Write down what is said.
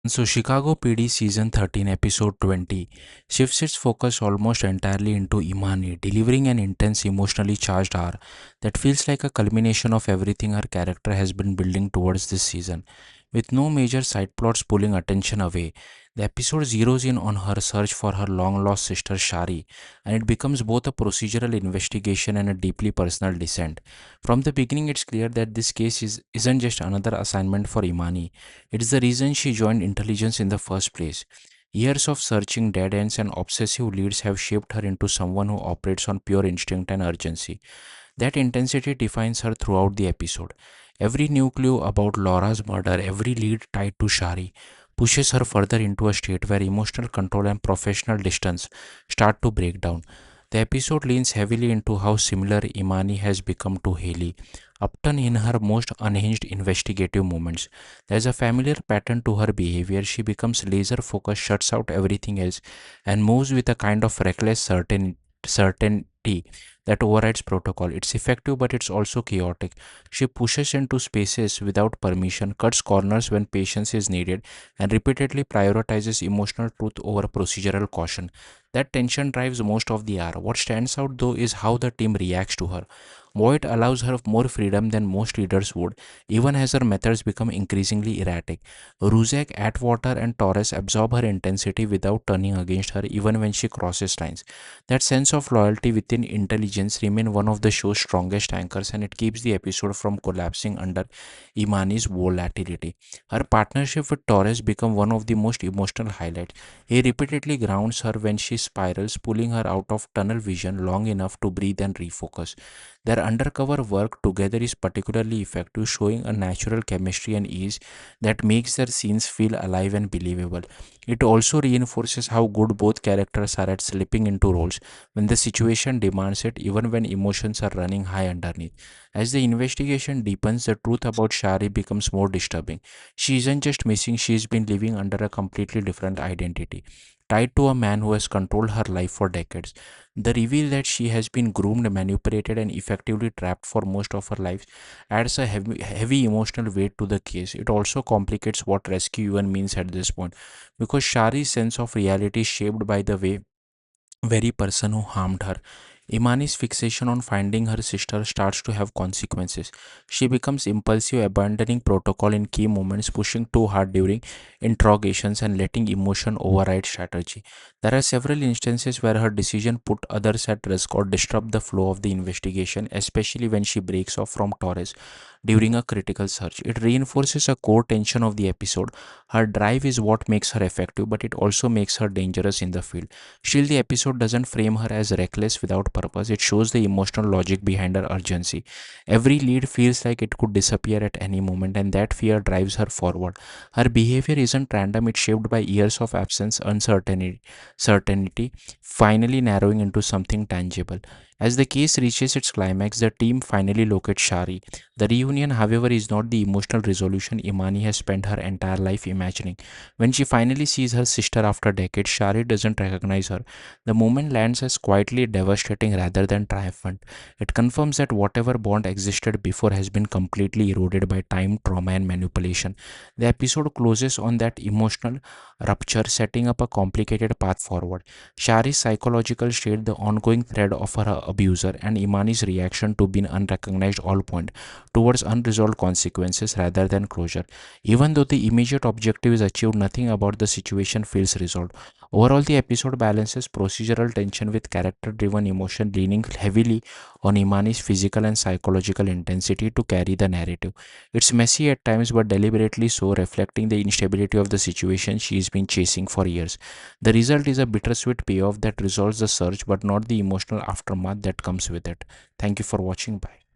So, Chicago PD Season 13, Episode 20 shifts its focus almost entirely into Imani, delivering an intense, emotionally charged hour that feels like a culmination of everything her character has been building towards this season. With no major side plots pulling attention away, the episode zeroes in on her search for her long lost sister Shari, and it becomes both a procedural investigation and a deeply personal descent. From the beginning, it's clear that this case isn't just another assignment for Imani. It's the reason she joined intelligence in the first place. Years of searching, dead ends, and obsessive leads have shaped her into someone who operates on pure instinct and urgency. That intensity defines her throughout the episode. Every new clue about Laura's murder, every lead tied to Shari, pushes her further into a state where emotional control and professional distance start to break down. The episode leans heavily into how similar Imani has become to Hailey, Upton in her most unhinged investigative moments. There's a familiar pattern to her behavior. She becomes laser focused, shuts out everything else, and moves with a kind of reckless certainty that overrides protocol. It's effective, but it's also chaotic. She pushes into spaces without permission, cuts corners when patience is needed, and repeatedly prioritizes emotional truth over procedural caution. That tension drives most of the hour. What stands out though is how the team reacts to her. Voight allows her more freedom than most leaders would, even as her methods become increasingly erratic. Ruzek, Atwater, and Torres absorb her intensity without turning against her even when she crosses lines. That sense of loyalty within intelligence remains one of the show's strongest anchors, and it keeps the episode from collapsing under Imani's volatility. Her partnership with Torres becomes one of the most emotional highlights. He repeatedly grounds her when she spirals, pulling her out of tunnel vision long enough to breathe and refocus. Their undercover work together is particularly effective, showing a natural chemistry and ease that makes their scenes feel alive and believable. It also reinforces how good both characters are at slipping into roles when the situation demands it, even when emotions are running high underneath. As the investigation deepens, the truth about Shari becomes more disturbing. She isn't just missing, she's been living under a completely different identity, tied to a man who has controlled her life for decades. The reveal that she has been groomed, manipulated, and effectively trapped for most of her life adds a heavy emotional weight to the case. It also complicates what rescue even means at this point, because Shari's sense of reality is shaped by the very person who harmed her. Imani's fixation on finding her sister starts to have consequences. She becomes impulsive, abandoning protocol in key moments, pushing too hard during interrogations, and letting emotion override strategy. There are several instances where her decision put others at risk or disrupt the flow of the investigation, especially when she breaks off from Torres during a critical search. It reinforces a core tension of the episode. Her drive is what makes her effective, but it also makes her dangerous in the field. Still, the episode doesn't frame her as reckless without purpose. It shows the emotional logic behind her urgency. Every lead feels like it could disappear at any moment, and that fear drives her forward. Her behavior isn't random, it's shaped by years of absence, certainty, finally narrowing into something tangible. As the case reaches its climax, the team finally locates Shari. The reunion, however, is not the emotional resolution Imani has spent her entire life imagining. When she finally sees her sister after decades, Shari doesn't recognize her. The moment lands as quietly devastating rather than triumphant. It confirms that whatever bond existed before has been completely eroded by time, trauma, and manipulation. The episode closes on that emotional rupture, setting up a complicated path forward. Shari's psychological state, the ongoing thread of her abuser, and Imani's reaction to being unrecognized all point towards unresolved consequences rather than closure. Even though the immediate objective is achieved, nothing about the situation feels resolved. Overall, the episode balances procedural tension with character driven emotion, leaning heavily on Imani's physical and psychological intensity to carry the narrative. It's messy at times, but deliberately so, reflecting the instability of the situation she's been chasing for years. The result is a bittersweet payoff that resolves the search, but not the emotional aftermath that comes with it. Thank you for watching. Bye.